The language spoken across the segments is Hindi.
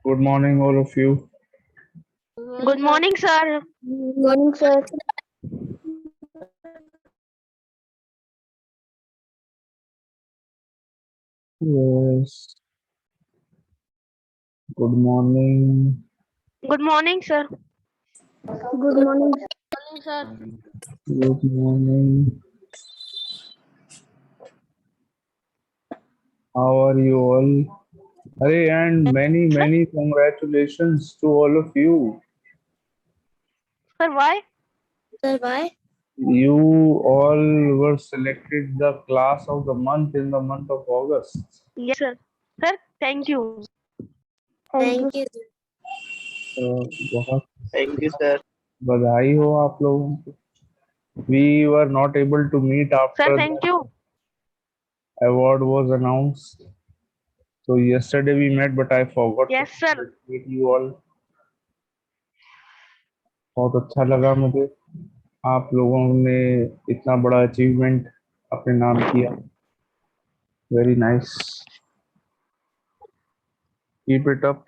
Good morning, all of you. Good morning, sir. Morning, sir. Yes. Good morning. Good morning, sir. Good morning. Sir. Good morning. How are you all? Hey, and many congratulations to all of you. Sir, why? Sir, why? You all were selected the class of the month in the month of August. Yes, sir. Sir, thank you. Thank you. तो बहुत Thank you, sir. बधाई हो आप लोगों को. We were not able to meet Sir, after thank the you. award was announced. So yesterday we met, but I forgot to Yes, sir. meet you all. बहुत अच्छा लगा मुझे. आप लोगों ने इतना बड़ा अचीवमेंट अपने नाम किया. Very nice. Keep it up.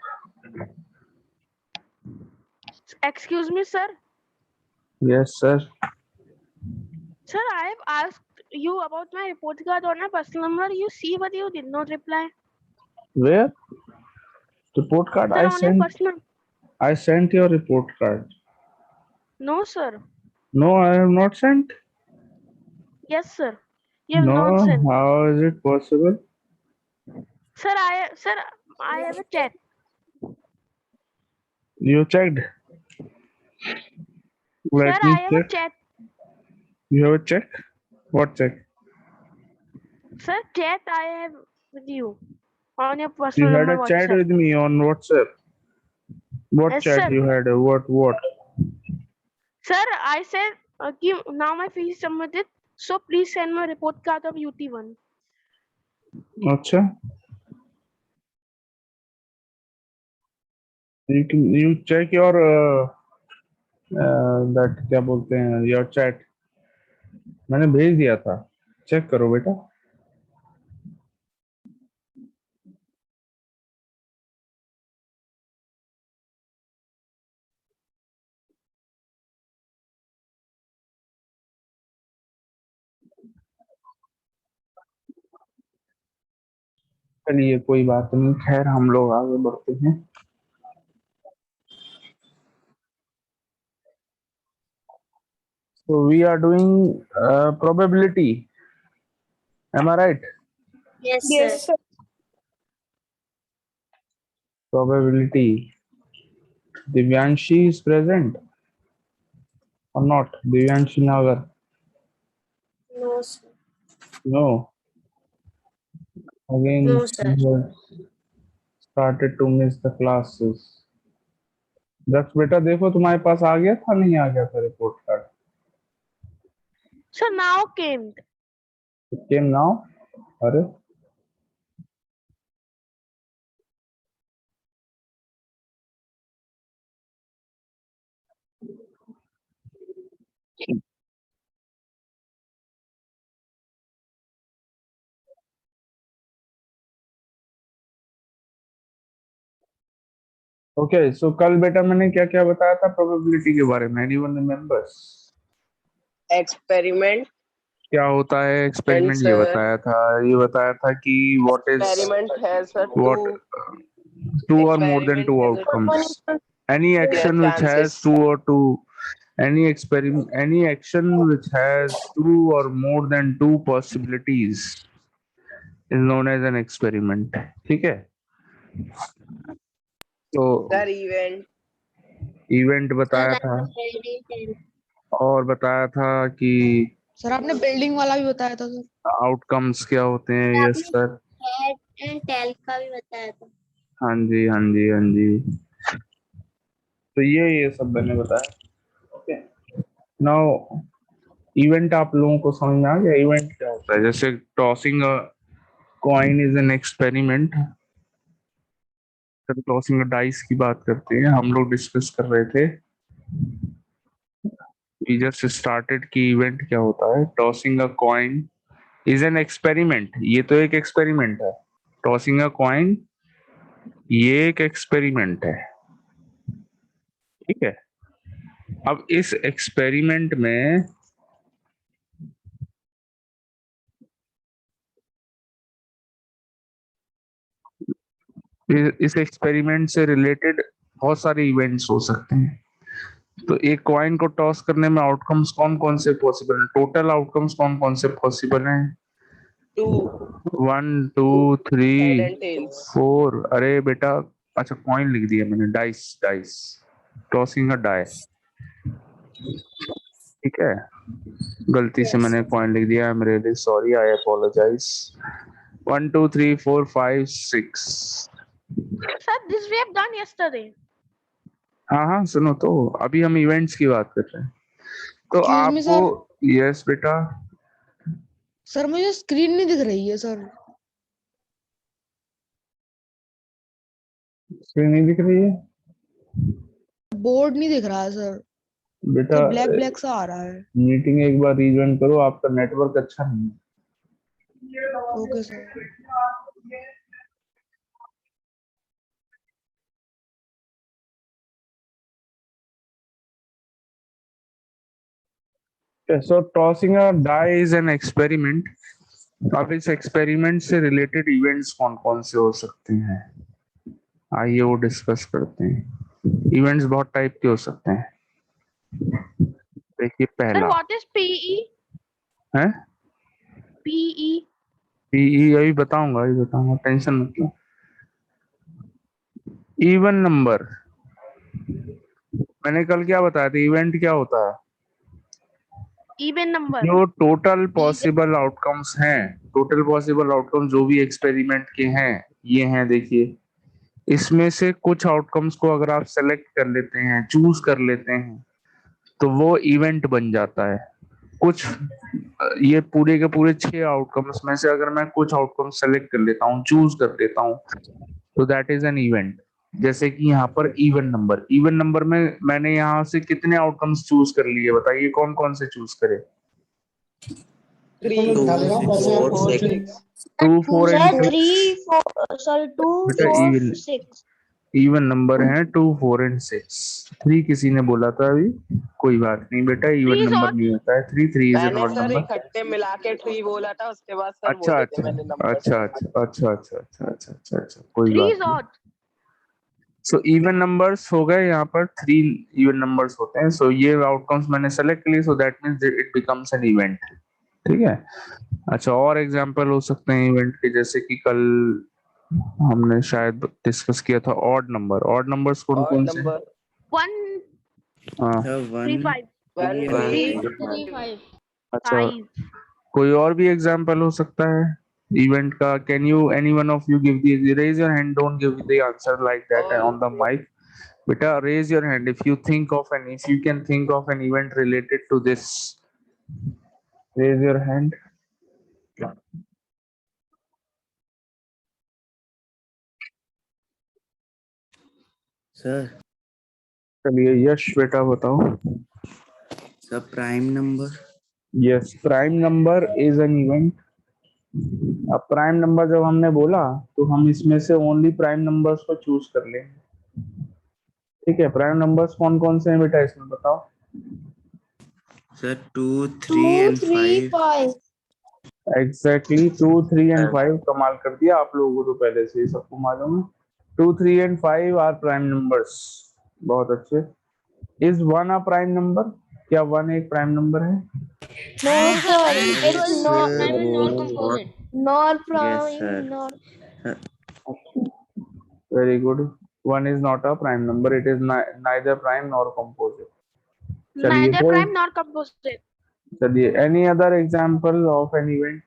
Excuse me, sir. Yes sir. Sir, I have asked you about my report card on a personal number. You see, but you did not reply. Where report card? Sir, on your personal. I sent your report card. No, sir. No, I have not sent. Yes, sir. You have No, not sent. how is it possible? Sir, I have a chat. You checked? Let Sir, me I have a check. chat. You have a check? What check? Sir, chat I have with you on your You personal had number a chat WhatsApp. with me on WhatsApp. What Yes, chat sir. you had? What? Sir, I said now my fees is submitted, so please send my report card of UT1. अच्छा. You check your that क्या बोलते हैं your chat. मैंने भेज दिया था. चेक करो बेटा. चलिए कोई बात नहीं. खैर हम लोग आगे बढ़ते हैं. So we are doing probability. Am I right? Yes, Yes, sir. Probability. Divyanshi is present or not? Divyanshi Nagar. No, sir. No. Again, No, sir. he has started to miss the classes. दक्ष बेटा देखो तुम्हारे पास आ गया था नहीं आ गया था report card? So now came. It came now. अरे ओके. सो कल बेटा मैंने क्या क्या बताया था प्रोबेबिलिटी के बारे में? Anyone remembers? Experiment. क्या होता है एक्सपेरिमेंट? ये बताया था. ये बताया था कि what is Experiment has a what two. two or more than Experiment two has a outcomes. Any two action which has chances. two or two any action which has two or more than two possibilities is known as an experiment. ठीक है. तो Sir, event. इवेंट बताया था और बताया था कि सर आपने बिल्डिंग वाला भी बताया था सर. आउटकम्स क्या होते हैं. Yes sir. Head and tail का भी बताया था. हाँ जी हाँ जी हाँ जी. तो ये सब मैंने बताया. ओके. नाउ इवेंट आप लोगों को समझ में आ गया? इवेंट क्या होता है? जैसे tossing a coin is an experiment. Tossing a dice की बात करते हैं. हम लोग डिस्कस कर रहे थे. We just started कि इवेंट क्या होता है. Tossing a coin is an experiment. ये तो एक एक्सपेरिमेंट है. टॉसिंग अ कॉइन ये एक एक्सपेरिमेंट है, ठीक है। अब इस एक्सपेरिमेंट में इस एक्सपेरिमेंट से रिलेटेड बहुत सारे इवेंट्स हो सकते हैं। तो एक कॉइन को टॉस करने में आउटकम्स कौन कौन से पॉसिबल हैं, टोटल आउटकम्स कौन कौन से पॉसिबल हैं? 2 1 2 head 3 and tails. 4। अरे बेटा, अच्छा कॉइन लिख दिया मैंने, dice dice, tossing a die, ठीक है। गलती से मैंने कॉइन लिख दिया, I am really sorry, I apologise. 1 2 3 4 5 6। Sir, this we have done yesterday. हाँ हाँ, सुनो तो, अभी हम इवेंट्स की बात कर रहे हैं। तो Excuse me, आपको, sir. यस बेटा, सर मुझे स्क्रीन नहीं दिख रही है सर, स्क्रीन नहीं दिख रही है बोर्ड नहीं दिख रहा है सर, बेटा? तो ब्लैक ब्लैक सा आ रहा है। मीटिंग एक बार रीज्वाइन करो, आपका नेटवर्क अच्छा नहीं है। Okay sir. So tossing a die is an experiment. अब इस एक्सपेरिमेंट से रिलेटेड इवेंट्स कौन कौन से हो सकते हैं, आइए वो डिस्कस करते हैं। इवेंट्स बहुत टाइप के हो सकते हैं। देखिए Sir, पहला what is PE? है PE. पीई, अभी बताऊंगा, टेंशन मत लो। इवन नंबर, मैंने कल क्या बताया था, इवेंट क्या होता है? Even number. जो टोटल पॉसिबल आउटकम्स हैं, टोटल पॉसिबल आउटकम जो भी एक्सपेरिमेंट के हैं, ये हैं देखिए। इसमें से कुछ आउटकम्स को अगर आप सेलेक्ट कर लेते हैं, चूज कर लेते हैं, तो वो इवेंट बन जाता है। कुछ ये पूरे के पूरे 6 आउटकम्स में से अगर मैं कुछ आउटकम सेलेक्ट कर लेता हूँ, चूज कर लेता हूँ, तो दैट इज एन इवेंट। जैसे कि यहाँ पर इवन नंबर में मैंने यहाँ से कितने आउटकम्स चूज कर लिए, बताइए कौन कौन से चूज करे? 3 4 6. 2 4 एंड 6। 3 4 sorry 2 बेटा 4 6 इवन नंबर है 2 4 एंड 6। 3 किसी ने बोला था अभी, कोई बात नहीं बेटा, इवन 3 is नंबर odd. नहीं होता है। 3 इज एन मैंने ऑड सर नंबर। इकट्ठे मिला के ट्री बोला था, उसके बाद सर अच्छा बोले थे अच्छा मैंने नंबर। अच्छा अच्छा अच्छा अच्छा अच्छा अच्छा अच्छा अच्छा, कोई 3 बात is नहीं। odd. सो इवन नंबर्स हो गए, यहाँ पर 3 इवन नंबर्स होते हैं। सो ये आउटकम्स मैंने सेलेक्ट कर लिए, so that means it becomes an event, ठीक है। अच्छा, और एग्जांपल हो सकते हैं इवेंट के, जैसे कि कल हमने शायद डिस्कस किया था ऑड नंबर। ऑड नंबर्स कौन और कौन से हैं? नंबर 1 हाँ 3 5 1 3 3 5 अच्छा, 5. कोई और भी एग्जांपल हो सकता है इवेंट का? Can you any one of you give the, raise your hand, don't give the answer like that on the mic. बेटा raise your hand if you think of an, if you can think of an event related to this, raise your hand. Sir चलिए यश बेटा बताओ। Sir prime number. Yes, prime number is an event. अब प्राइम नंबर जब हमने बोला, तो हम इसमें से ओनली प्राइम नंबर्स को चूज कर लेंगे, ठीक है। प्राइम नंबर्स कौन कौन से हैं बेटा, इसमें बताओ। Sir 2 3 2 and 3 5। 5 एग्जैक्टली 2 3 एंड 5, कमाल कर दिया आप लोगों को, तो पहले से ही सबको मालूम है। 2 3 एंड 5 आर प्राइम नंबर्स, बहुत अच्छे। Is 1 a prime number? क्या 1 एक प्राइम नंबर है? no sir it's Yes, not what? not Yes, prime sir. not very good. 1 is not a prime number, it is neither prime nor composite. चलिए Neither कोई, prime nor composite. चलिए any other example of an event?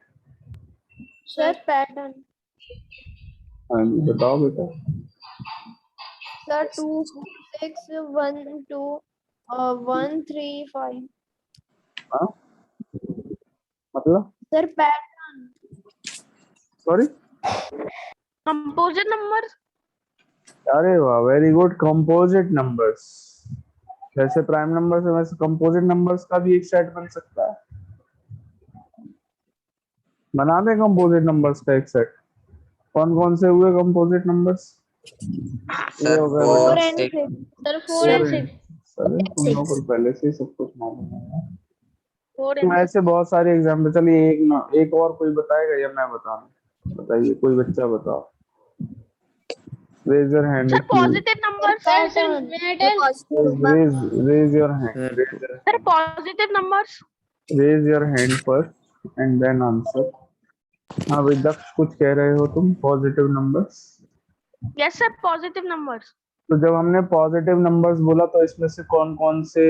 sir pattern हाँ जी बताओ बेटा। sir 2 6 1 2 1 3 5 हाँ मतलब, sir pattern sorry, Composite numbers. अरे वाह, वेरी गुड, कंपोजिट नंबर्स। जैसे प्राइम नंबर से वैसे कंपोजिट नंबर्स का भी एक सेट बन सकता है। बना दें कंपोजिट नंबर्स का एक सेट। कौन कौन से हुए कंपोजिट नंबर्स? ये सर हो गया फोर बेटा and six sir 4 and 6 sir तुम लोग को पहले से ही सब कुछ मालूम है। 4 तो and ऐसे बहुत सारे एग्जाम्पल। चलिए एक और कोई बताएगा या मैं बताऊं? बताइए, कोई बच्चा बताओ। Raise your hand Sir, if you positive numbers. Pattern raise your hand, sir Sir, positive numbers. Raise your hand first and then answer. हाँ भाई दक्ष, कुछ कह रहे हो तुम? Positive numbers. Yes, sir, positive numbers. तो जब हमने पॉजिटिव नंबर्स बोला तो इसमें से कौन कौन से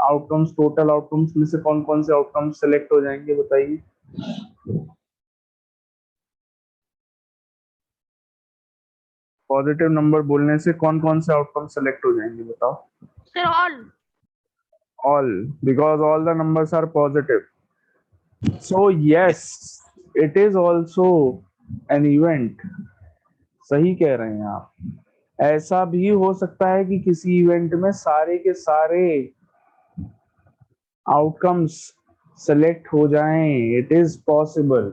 आउटकम्स, टोटल आउटकम्स में से कौन कौन से आउटकम्स सेलेक्ट हो जाएंगे, बताइए। पॉजिटिव नंबर बोलने से कौन कौन से आउटकम सेलेक्ट हो जाएंगे, बताओ। Sir, all. All, because all the numbers are positive. So yes, it is also an event. सही कह रहे हैं आप। ऐसा भी हो सकता है कि किसी इवेंट में सारे के सारे आउटकम्स सेलेक्ट हो जाएं। It is possible.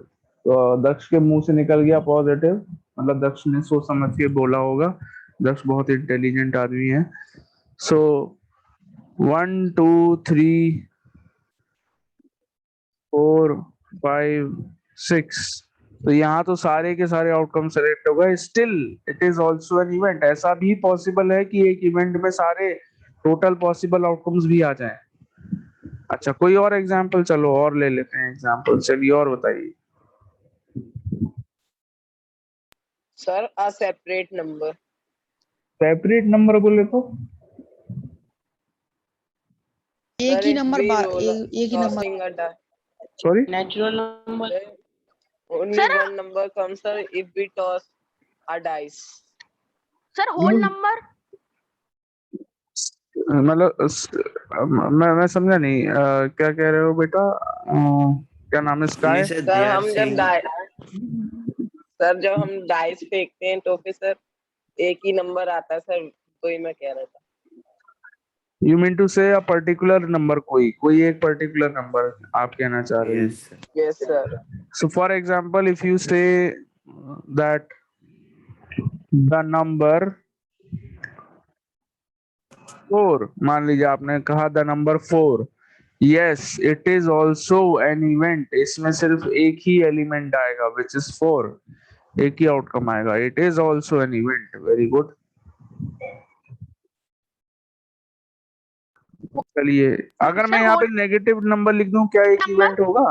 तो दक्ष के मुंह से निकल गया पॉजिटिव, मतलब दक्ष ने सोच समझ के बोला होगा। दक्ष बहुत इंटेलिजेंट आदमी है। सो 1 2 3 4 5 6, तो यहाँ तो सारे के सारे आउटकम सेलेक्ट हो गए। Still it is also an event. ऐसा भी पॉसिबल है कि एक इवेंट में सारे टोटल पॉसिबल आउटकम्स भी आ जाएं। अच्छा, कोई और एग्जांपल, चलो और ले लेते हैं एग्जांपल। चलिए और बताइए। Sir a separate number. Separate number बोले तो एक ही नंबर एक ही number tossing a die. Sorry, natural number Only Sir, one number comes, sir, if we toss a dice. sir, whole number. मतलब मैं समझा नहीं। क्या कह रहे हो बेटा? क्या नाम है? Sky. Sir sir they are हम जब सेइंग सर जब हम डाइस फेंकते हैं तो फिर सर एक ही नंबर आता है सर, तो ही मैं कह रहा था। यू मीन टू से अ पर्टिकुलर नंबर, कोई एक पर्टिकुलर नंबर आप कहना चाह रहे हैं। Yes sir yes sir. So for example, if you say that the number 4, मान लीजिए आपने कहा the number 4, yes it is also an event. इसमें सिर्फ एक ही एलिमेंट आएगा विच इज 4, एक ही आउटकम आएगा। It is also an event. Very good. चलिए, अगर मैं Sir, यहाँ पे whole नेगेटिव नंबर लिख दूं, क्या एक number. इवेंट होगा?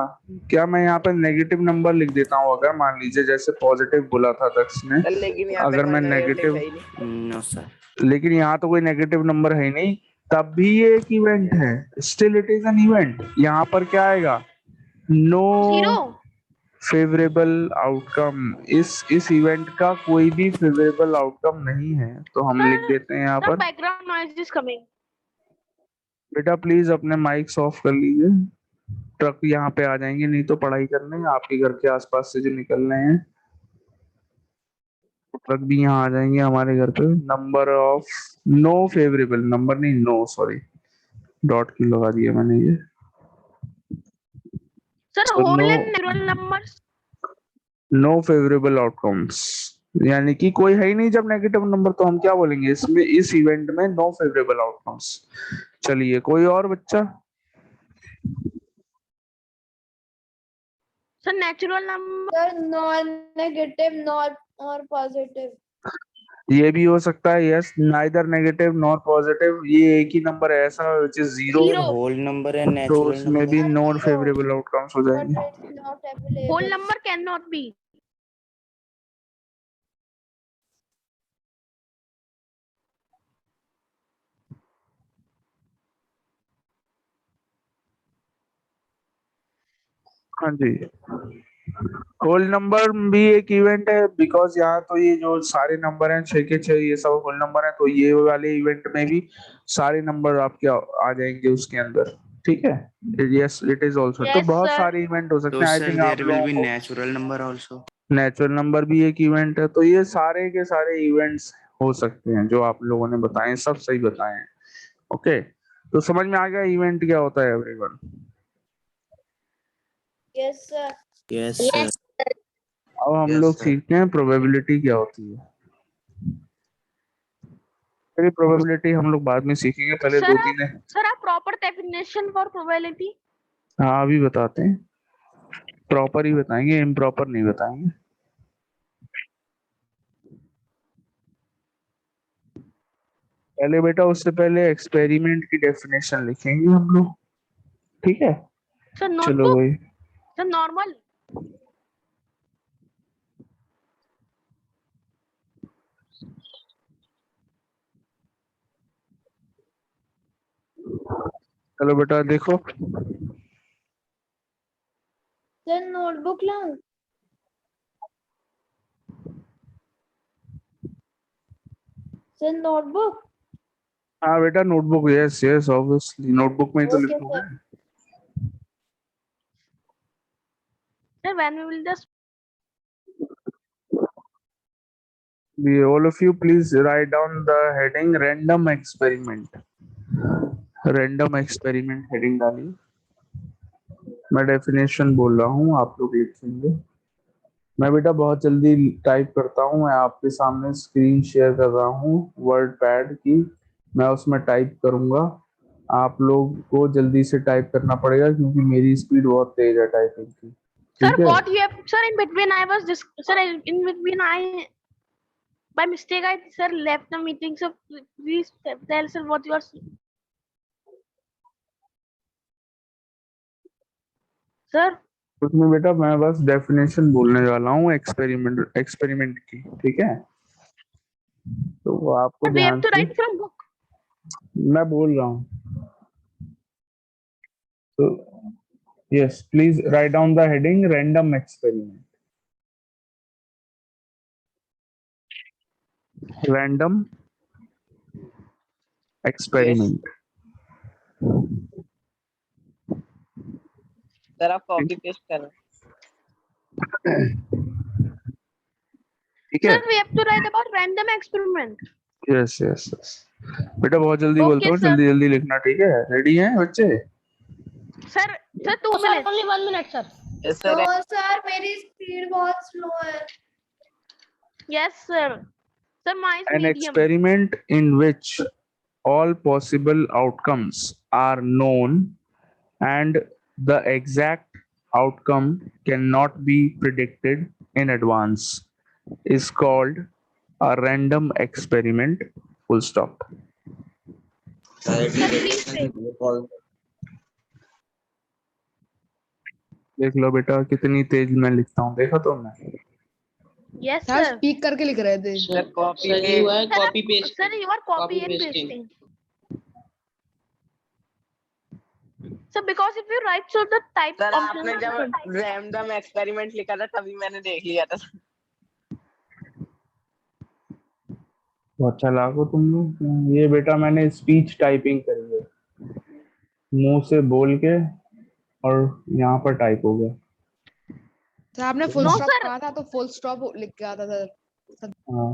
क्या मैं यहाँ पे नेगेटिव नंबर लिख देता हूँ, अगर मान लीजिए जैसे पॉजिटिव बोला था दक्ष ने, सर लेकिन यहाँ पे अगर कोई मैं नेगेटिव नेगेटिव, है ही नहीं। नो सर लेकिन यहाँ तो कोई नेगेटिव नंबर है ही नहीं, तब भी ये एक इवेंट है। Still it is an event. यहाँ पर क्या आएगा? नो 0. Favourable outcome. इस इवेंट का कोई भी फेवरेबल आउटकम नहीं है, तो हम लिख Sir, देते हैं यहाँ the पर। background noise is coming. बेटा प्लीज अपने माइक्स ऑफ कर लीजिए। ट्रक यहाँ पे आ जाएंगे नहीं तो पढ़ाई करने, आपके घर के आसपास से जो निकल रहे हैं ट्रक भी यहाँ आ जाएंगे हमारे घर पे। Number of no favourable number, नहीं नो सॉरी, डॉट की लगा दिया मैंने ये। Sir, So whole no, and natural numbers. No favourable outcomes, यानी कि कोई है ही नहीं जब नेगेटिव नंबर, तो हम क्या बोलेंगे इसमें, इस इवेंट में नो फेवरेबल आउटकम्स। चलिए, कोई और बच्चा? Sir, natural number. Sir non negative not और पॉजिटिव। ये भी हो सकता है, yes, neither negative nor positive. ये एक ही नंबर है ऐसा which is 0, sir whole number है तो नेचुरल उसमें भी नंबर नॉन फेवरेबल आउटकम्स हो बट जाएंगे। It's not Whole available. number cannot be. हाँ जी, होल नंबर भी एक इवेंट है, बिकॉज यहाँ तो ये जो सारे नंबर हैं 6 के 6, ये सब होल नंबर है, तो ये वाले इवेंट में भी सारे नंबर आपके आ जाएंगे उसके अंदर। ठीक है, यस इट इज ऑल्सो। तो Yes, बहुत sir. सारे इवेंट हो सकते तो हैं। आई सर थिंक आप देयर विल लोगों बी को natural number also. Natural number भी एक इवेंट है। तो ये सारे के सारे इवेंट्स हो सकते हैं जो आप लोगों ने बताए, सब सही बताए हैं। ओके, तो समझ में आ गया इवेंट क्या होता है everyone? Yes sir. Yes sir अब हम यस लोग सर सीखते हैं प्रोबेबिलिटी क्या होती है। चलिए प्रोबेबिलिटी हम लोग बाद में सीखेंगे, पहले Sir, दो तीन है। sir, a proper definition for probability. हाँ अभी बताते हैं, प्रॉपर ही बताएंगे, इम्प्रॉपर नहीं बताएंगे। पहले बेटा उससे पहले एक्सपेरिमेंट की डेफिनेशन लिखेंगे हम लोग, ठीक है? Sir, चलो notebook. भाई, Sir, normal. चलो बेटा देखो, Sir, notebook lang. Sir, notebook. हाँ बेटा notebook, yes yes obviously notebook में ही तो Okay, लिखोगे। sir. Sir, when we will just All of you please write down the heading random experiment, random experiment heading डालिए। मैं डेफिनेशन बोल रहा हूँ, आप लोग लिखेंगे। मैं बेटा बहुत जल्दी टाइप करता हूँ, मैं आपके सामने स्क्रीन शेयर कर रहा हूँ वर्ड पैड की, मैं उसमें टाइप करूंगा। आप लोग को जल्दी से टाइप करना पड़ेगा क्योंकि मेरी स्पीड बहुत तेज है टाइपिंग की, sir, ठीक है? what you have, sir, in between I was just, sir, in between I, by mistake I, sir, left the meeting. So please tell, sir, what you are. Sir, उसमें बेटा मैं बस डेफिनेशन बोलने वाला हूँ एक्सपेरिमेंट की, ठीक है? तो वो आपको we have ध्यान to से write from book. मैं बोल रहा हूँ, तो yes please write down the heading random experiment, random experiment. Sir आप कॉपी पेस्ट करना। ठीक है? Sir, we have to write about random experiment. Yes yes yes बेटा बहुत जल्दी बोलता Okay, हूँ, sir. जल्दी जल्दी लिखना, ठीक है? रेडी हैं बच्चे? Sir, sir, 2 minutes. only 1 minute, sir. Yes, sir. No, sir, मेरी speed बहुत slow है. Yes, sir. Sir, mine is An medium. experiment in which all possible outcomes are known and the exact outcome cannot be predicted in advance is called a random experiment, full stop। Sir, please wait. देख लो बेटा कितनी तेज मैं लिखता हूँ, देखा तुमने? Yes, sir sir. स्पीक करके लिख रहे थे। सर कॉपी सर पे you are Sir, copy paste. sir, you are copy and pasting. pasting. Sir, because if you write, so the type sir option आपने is जब different. रैंडम एक्सपेरिमेंट लिखा था तभी मैंने देख लिया था। बहुत चालाक हो तुम लोग। ये बेटा मैंने स्पीच टाइपिंग करी है, मुंह से बोल के और यहाँ पर टाइप हो गया। सर आपने फुल No, स्टॉप sir. कहा था तो फुल स्टॉप लिख के आता सर। हाँ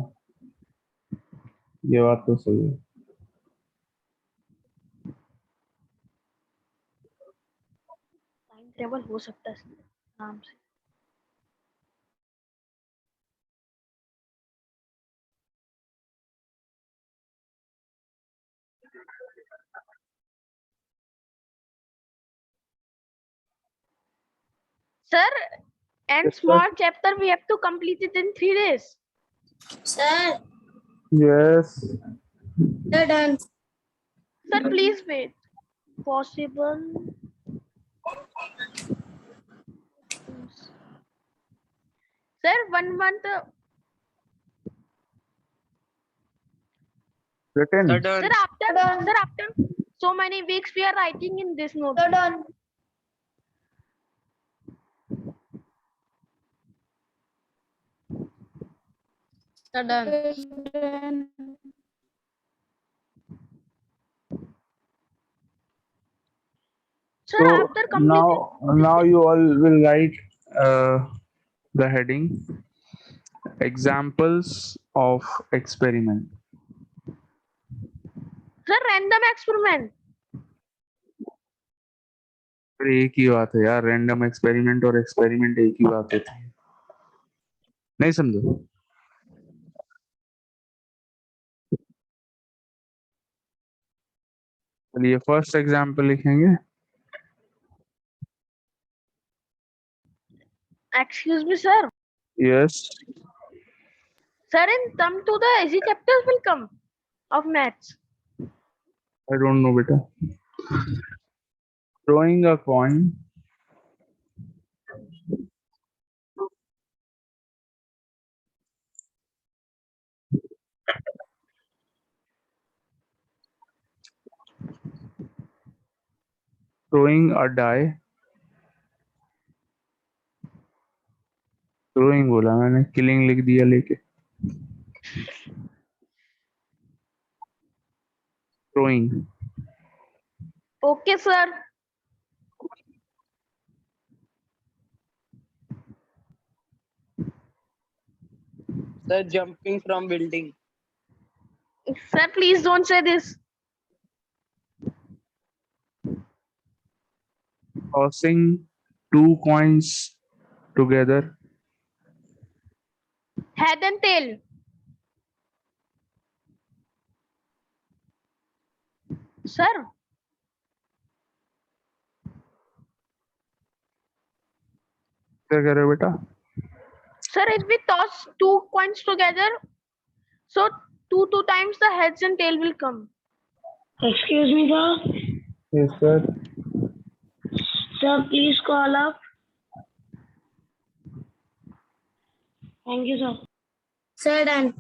ये बात तो सही है। टाइम टेबल हो सकता है नाम से। Sir, and Yes, sir. small chapter we have to complete it in 3 days. Sir, yes they're done. Sir, please wait. Possible. Sir, 1 month. Written Sir done. Sir, after so many weeks, we are writing in this note. They're done. Sir done. Done. Sir, so after completing. now you all will write the heading examples of experiment। Sir, random experiment. अरे एक ही बात है यार, रैंडम एक्सपेरिमेंट और एक्सपेरिमेंट एक ही बात होती है, नहीं समझो? चलिए फर्स्ट एग्जाम्पल लिखेंगे. Excuse me, sir. Yes. Sir, in term to the easy chapters will come of maths. I don't know, beta. Throwing a coin. Throwing a die. Throwing बोला मैंने, killing लिख दिया लेके. Throwing. Okay, sir. Sir, jumping from building. Sir, please don't say this. Tossing two coins together. Head and tail. Sir, क्या कह रहे हो बेटा? sir, if we toss two coins together, so two times the heads and tail will come. Excuse me, sir. Yes sir. Sir, please call up. Thank you, sir. Sir, done.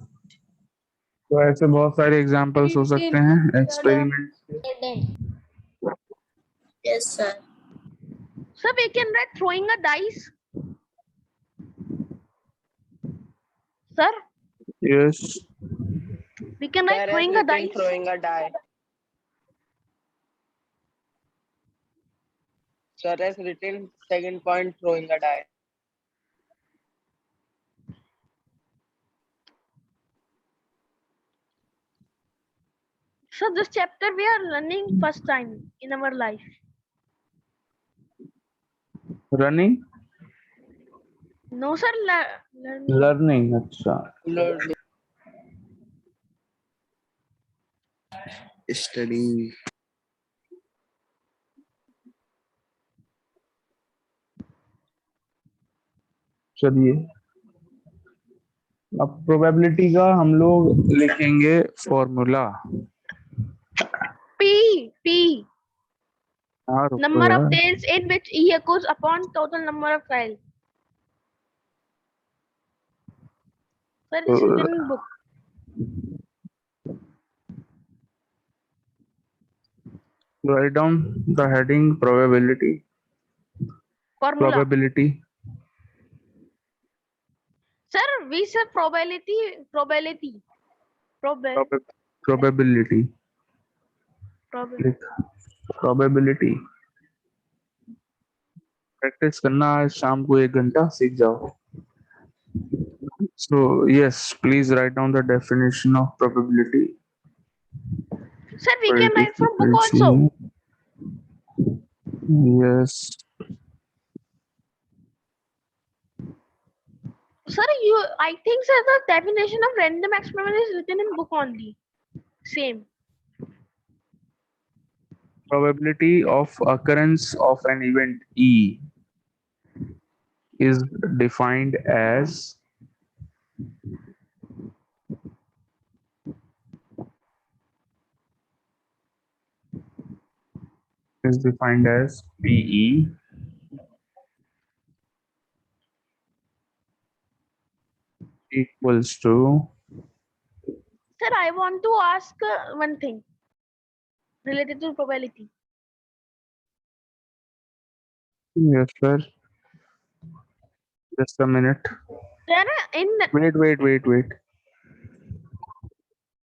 तो ऐसे बहुत सारे एग्जांपल्स हो सकते हैं एक्सपेरिमेंट के. Yes, sir. Sir, we can write throwing a dice. Sir, Yes. we can Sir write has throwing a written dice. throwing a die. Sir has written second point throwing a die. So this chapter we are learning first time in our life. Running. No, sir, learning. Learning. अच्छा. Learning. Study. चलिए अब प्रोबेबिलिटी का हम लोग लिखेंगे फॉर्मूला. P. हाँ रुको Number of यार. tails in which E equals upon total number of trials. Sir, this is written in book. Write down the heading probability. Formula. Probability. Sir, we say probability. Probability. Probability. Probability. Practice करना आज शाम को 1 घंटा सीख जाओ. So yes, please write down the definition of probability. Sir, we can write from book also. Yes. Sir, I think sir, the definition of random experiment is written in book only. Same. Probability of occurrence of an event E is defined as PE equals to. Sir, I want to ask one thing related to probability. Yes sir. Just a minute. Sir, in Wait.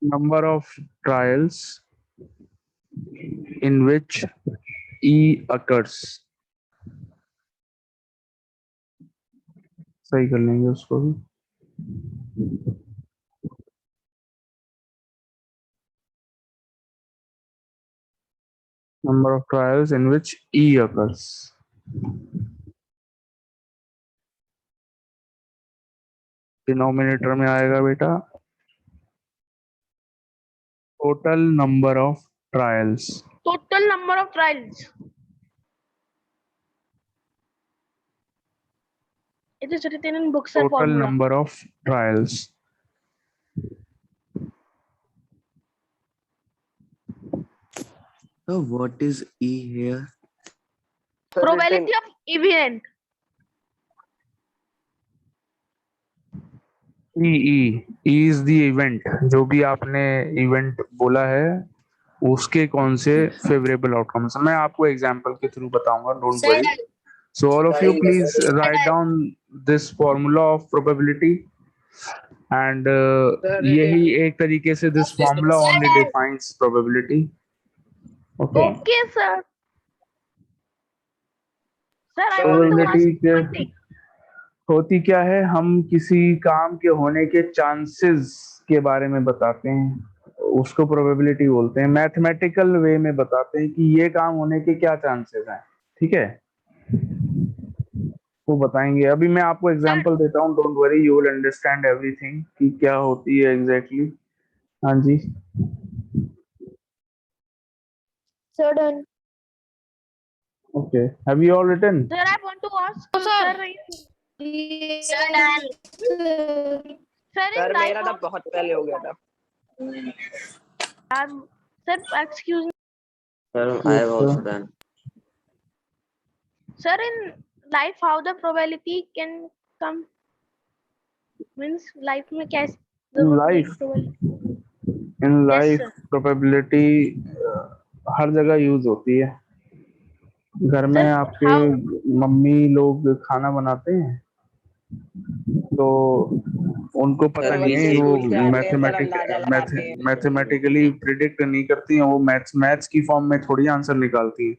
Number of trials in which E occurs. सही कर लेंगे उसको भी. Number of trials in which E occurs. Denominator में आएगा बेटा total number of trials. total number of trials. It is written in books and total formula. number of trials. So what is E here? Sir, Probability of event. E is the event. जो भी आपने event बोला है उसके कौन से favorable outcomes। मैं आपको example के through बताऊंगा, don't worry. So all of you please write down this formula of probability and यही एक तरीके से this formula only defines probability. Okay. Okay, sir. Sir, I want to ask Probability one thing. होती क्या है, हम किसी काम के होने के चांसेस के बारे में बताते हैं, उसको प्रोबेबिलिटी बोलते हैं। मैथमेटिकल वे में बताते हैं कि ये काम होने के क्या चांसेस हैं, ठीक है, वो बताएंगे। अभी मैं आपको एग्जांपल देता हूँ, don't worry, you will understand everything कि क्या होती है एग्जैक्टली। हाँ जी, So done. Okay, have you all written? Sir, I want to ask. Sir, sir in मेरा life तो of, बहुत पहले हो गया था। sir, excuse me. Sir, Yes, I have also sir. done. Sir, in life, how the probability can come? Means life में क्या In life, in Yes, life sir. Probability हर जगह यूज होती है। घर में Sir, आपके how? मम्मी लोग खाना बनाते हैं तो उनको पता Sir, नहीं we है, see- वो स्कूल से आते हैं सर, अंदाजा लगाते हैं। मैथमेटिकली प्रिडिक्ट नहीं करती हैं, वो मैथ्स की फॉर्म में थोड़ी आंसर निकालती हैं,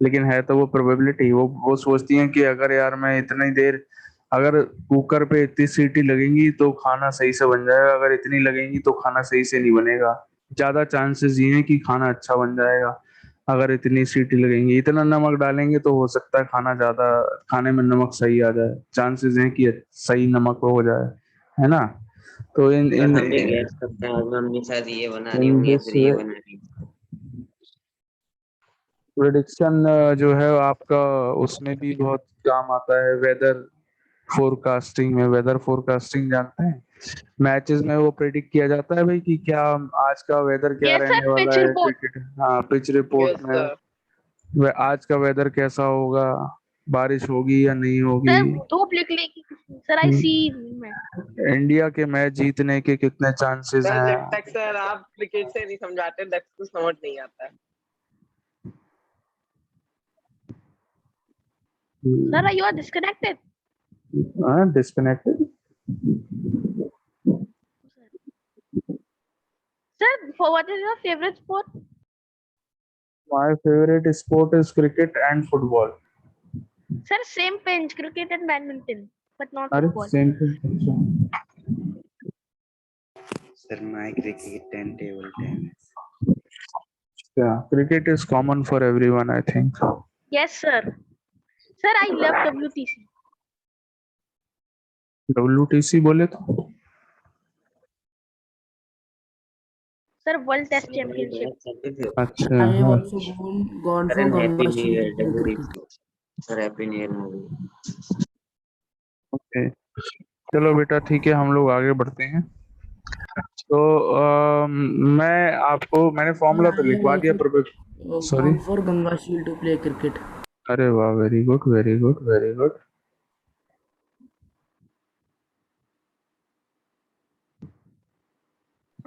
लेकिन है तो वो प्रोबेबिलिटी। वो सोचती हैं कि अगर यार मैं इतनी देर, अगर कुकर पे इतनी सीटी लगेंगी तो खाना सही से बन जाएगा, अगर इतनी लगेंगी तो खाना सही से नहीं बनेगा। ज्यादा चांसेस ये हैं कि खाना अच्छा बन जाएगा, अगर इतनी सीटी लगेंगी, इतना नमक डालेंगे तो हो सकता है खाना ज्यादा, खाने में नमक सही आ जाए, चांसेस हैं कि सही नमक हो जाए, है ना। तो इन Sir, इन हम भी गैस करते हैं आज मम्मी शायद ये बना रही इन होंगी या दिस फिर ये बना रही होंगी। प्रेडिक्शन जो है आपका, उसमें भी बहुत काम आता है। वेदर फोरकास्टिंग में, वेदर फोरकास्टिंग जानते हैं, मैचेस में वो प्रेडिक्ट किया जाता है भाई कि क्या आज का वेदर क्या Yes, sir. रहने वाला Pitch है report. क्रिकेट। हाँ, पिच रिपोर्ट यस में सर। आज का वेदर कैसा होगा, बारिश होगी या नहीं होगी, Sir, धूप निकली। Sir, I see. इंडिया के मैच जीतने के कितने चांसेस सर जब हैं। तक सर आप क्रिकेट से नहीं समझाते तक कुछ समझ नहीं आता है। Sir, you are disconnected. Disconnected. Sir, for what is your favorite sport? My favourite sport is cricket and football. Sir, same pinch, cricket and badminton, but not अरे football. Same. Sir, my cricket and table tennis. Yeah, cricket is common for everyone, I think. Yes, sir. Sir, I love WTC. WTC बोले तो Sir, World Test Championship. अच्छा, I have हाँ, also gone Sir, for and Happy Ganga New Shield Year to play WTC. cricket. Sir, Happy New Year movie. Okay, चलो बेटा ठीक है, हम लोग आगे बढ़ते हैं। तो मैंने फॉर्मूला तो I have लिखवा दिया। also sorry, gone for Ganga Shield to play cricket. अरे वाह, very good very good very good.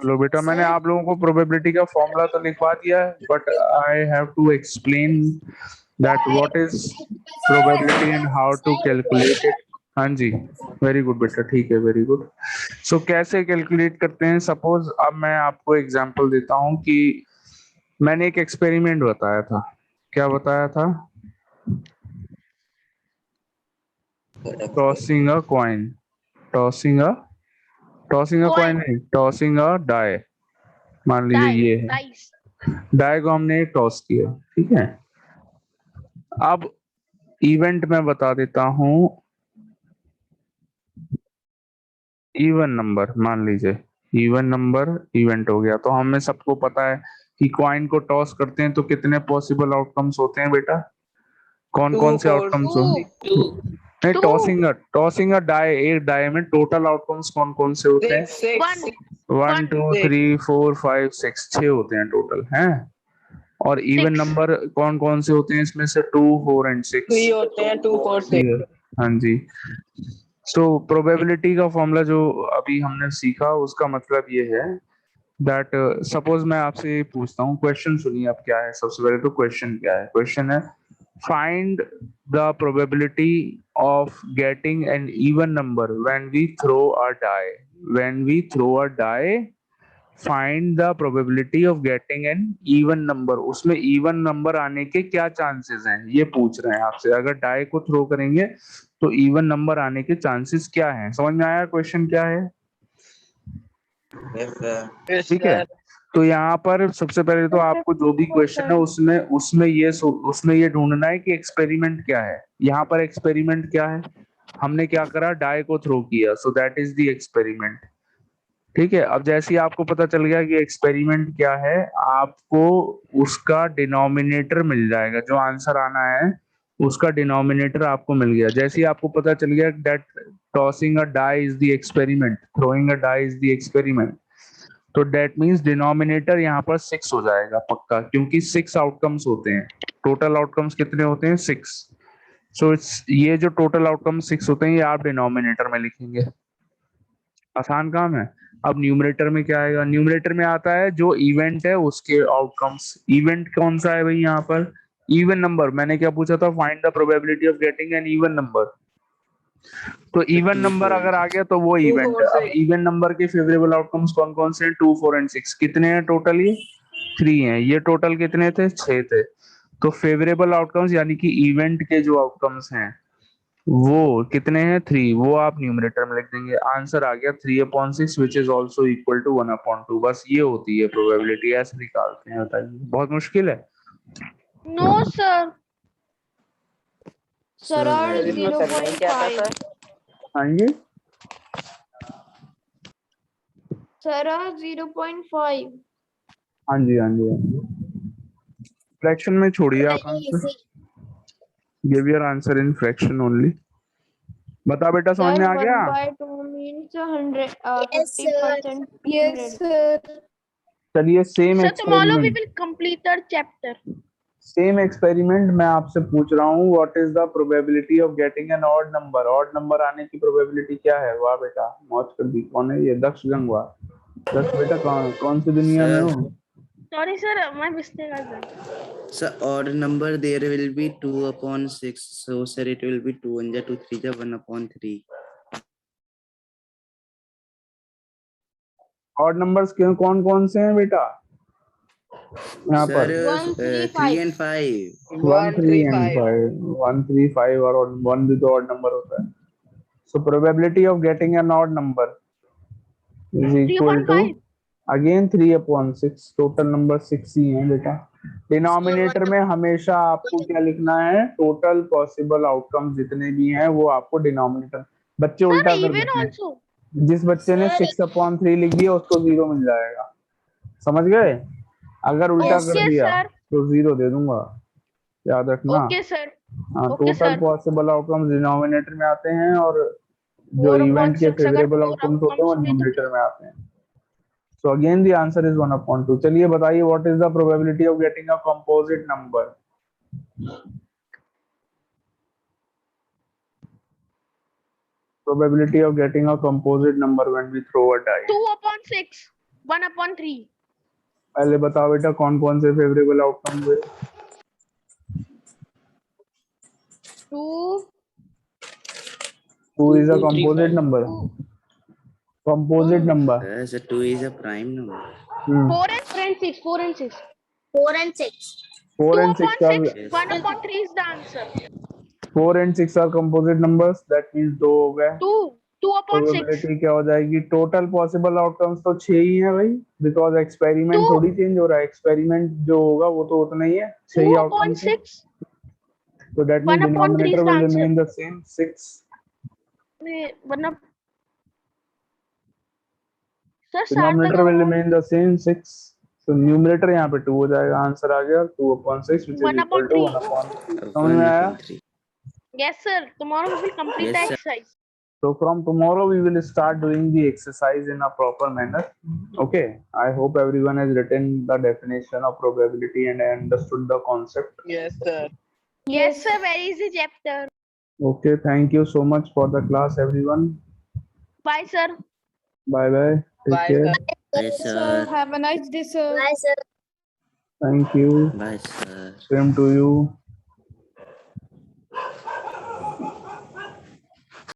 चलो बेटा, मैंने आप लोगों को प्रोबेबिलिटी का फॉर्मूला तो लिखवा दिया है, but I have to explain that what is probability and how to calculate it. हाँ जी, वेरी गुड बेटा, ठीक है, वेरी गुड। सो कैसे कैलकुलेट करते हैं? सपोज अब मैं आपको एग्जांपल देता हूं कि मैंने एक एक्सपेरिमेंट बताया था। क्या बताया था? Tossing a coin, tossing a Coin. नहीं, टॉसिंग अ डाई। मान लीजिए Die. ये है Dice. डाई को हमने टॉस किया, ठीक है। अब इवेंट में बता देता हूं, इवन नंबर मान लीजिए, इवन नंबर इवेंट हो गया। तो हमें सबको पता है कि कॉइन को टॉस करते हैं तो कितने पॉसिबल आउटकम्स होते हैं बेटा? कौन टू कौन से फोर आउटकम्स Two. नहीं, Two. टॉसिंग अ डाई, एक डाई में टोटल आउटकम्स कौन कौन से होते हैं? Six One. Six 1 2 Six. 3 4 5 6, 6 होते हैं टोटल हैं। और इवन Six. नंबर कौन कौन से होते हैं इसमें से? 2 4 एंड 6। थ्री होते हैं, 2 4 6। हाँ जी। सो प्रोबेबिलिटी का फॉर्मूला जो अभी हमने सीखा उसका मतलब ये है दैट सपोज मैं आपसे पूछता हूँ, क्वेश्चन सुनिए अब क्या है। सबसे पहले तो क्वेश्चन क्या है? क्वेश्चन है find the probability of getting an even number when we throw a die. When we throw a die find the probability of getting an even number. उसमें इवन नंबर आने के क्या चांसेस हैं ये पूछ रहे हैं आपसे। अगर डाई को थ्रो करेंगे तो इवन नंबर आने के चांसेस क्या हैं? समझ में आया क्वेश्चन क्या है? Yes, sir. ठीक है। तो यहाँ पर सबसे पहले तो आपको जो भी क्वेश्चन है उसमें ये ढूंढना है कि एक्सपेरिमेंट क्या है। यहाँ पर एक्सपेरिमेंट क्या है? हमने क्या करा? डाई को थ्रो किया, so that is the experiment. ठीक है। अब जैसे ही आपको पता चल गया कि एक्सपेरिमेंट क्या है, आपको उसका डिनोमिनेटर मिल जाएगा। जो आंसर आना है उसका डिनोमिनेटर आपको मिल गया। जैसे ही आपको पता चल गया that tossing a die is the experiment, throwing a die is the experiment, तो दैट मींस डिनोमिनेटर यहाँ पर 6 हो जाएगा पक्का, क्योंकि 6 आउटकम्स होते हैं। टोटल आउटकम्स कितने होते हैं? 6। सो इट्स ये जो टोटल आउटकम 6 होते हैं ये आप डिनोमिनेटर में लिखेंगे। आसान काम है। अब न्यूमरेटर में क्या आएगा? न्यूमरेटर में आता है जो इवेंट है उसके आउटकम्स। इवेंट कौन सा है भाई? यहाँ पर इवन नंबर। मैंने क्या पूछा था? Find the probability of getting an even number. तो इवन 2 नंबर 4 अगर and आ 6. गया तो वो 2 इवेंट 4 है। अब 6। इवन नंबर के फेवरेबल आउटकम्स कौन कौन से हैं? 2 4 एंड 6। कितने हैं टोटल? ये 3 हैं। ये टोटल कितने थे? 6 थे। तो फेवरेबल आउटकम्स यानी कि इवेंट के जो आउटकम्स हैं वो कितने हैं? 3। वो आप न्यूमरेटर में लिख देंगे। आंसर आ गया 3/6 which is also equal to 1/2। बस ये होती है प्रोबेबिलिटी। ऐसे निकालते हैं। बताइए, बहुत मुश्किल है? No, sir. Sir, Sir, are sir very इसमें करना ही क्या था 0.5. सर? हाँ जी। Sir, are 0.5. हाँ जी, हाँ जी, हाँ जी। फ्रैक्शन में छोड़िए आप answer. Give your answer in fraction only. बता बेटा, समझ Sir, में आ गया? 1/2 means 100. Yes, sir. 50%. Yes, sir. चलिए same Sir, tomorrow we experiment, will complete our chapter. Same experiment मैं आपसे पूछ रहा हूँ। What is the probability of getting an odd number? Odd number आने की प्रोबेबिलिटी क्या है? वाह बेटा, मौज कर दी। कौन है ये? दक्ष गंगवा। दक्ष बेटा, कौन कौन सी दुनिया में Sir, हो? Sorry, sir. My mistake was done. sir, odd number there will be 2/6. So, sir, it will be 2 1 2 3 1/3. Odd numbers कौन कौन से हैं बेटा यहाँ Sir, पर? 1, 3, 3 5. and 5. 1 1 3 3 एंड 5। 5। 1 3 5 और 1 भी तो ऑड नंबर होता है। So probability of getting an odd number is equal to 3/5. Again 3/6। Total number 6 ही है बेटा। डिनोमिनेटर में हमेशा आपको क्या लिखना है? टोटल पॉसिबल आउटकम जितने भी हैं वो आपको डिनोमिनेटर। बच्चे Sir, उल्टा कर even देते हैं। also. जिस बच्चे ने 6/3 लिख दिया उसको 0 मिल जाएगा। समझ गए? अगर उल्टा कर Okay, दिया sir. तो 0 दे दूंगा, याद रखना। Okay, sir. हाँ, Okay, total sir. Possible outcomes denominator में आते हैं और जो इवेंट के 4/6 अगर फेवरेबल 4 आउटकम्स होते हैं वो outcomes हुए तो न्यूमरेटर में आते हैं। So again the answer is 1/2. चलिए बताइए, what is the probability of getting a composite number? Probability of getting a composite number when we throw a die. 2/6. 1/3. पहले बताओ बेटा कौन कौन से फेवरेबल आउटकम हुए? 2. 2 is a 2 3 composite 5। number. Composite number. Sir, so 2 is a prime number. 4 and 6. 4 and 6. 4 and 6. 4 and 6 are 2/6. Yes. 1/3 is the answer. 4 and 6 are composite numbers. That means 2 हो गए। 2. 2/6. प्रोबेबिलिटी क्या हो जाएगी? टोटल पॉसिबल आउटकम्स तो 6 ही है भाई, बिकॉज एक्सपेरिमेंट Two. थोड़ी चेंज हो रहा है। एक्सपेरिमेंट जो होगा वो तो उतना ही है, 6 ही आउटकम्स है। 2/6. So that means 1/3 denominator is the will answer. remain the same, 6. Sir, Denominator will remain the same, 6. तो न्यूमरेटर यहाँ पे 2 हो जाएगा, आंसर आ गया 2/6 which is 1 equal upon to 3. 1/3. समझ में आया? 1/3. Yes, sir. Tomorrow we will complete Yes, the sir. exercise. So from tomorrow we will start doing the exercise in a proper manner. Okay. I hope everyone has written the definition of probability and understood the concept. Yes, sir. Yes, sir. Very easy chapter. Okay. Thank you so much for the class, everyone. Bye, sir. Bye bye. Take Bye, care. sir. Bye, sir. Have a nice day, sir. Bye, sir. Thank you. Bye, sir. Same to you.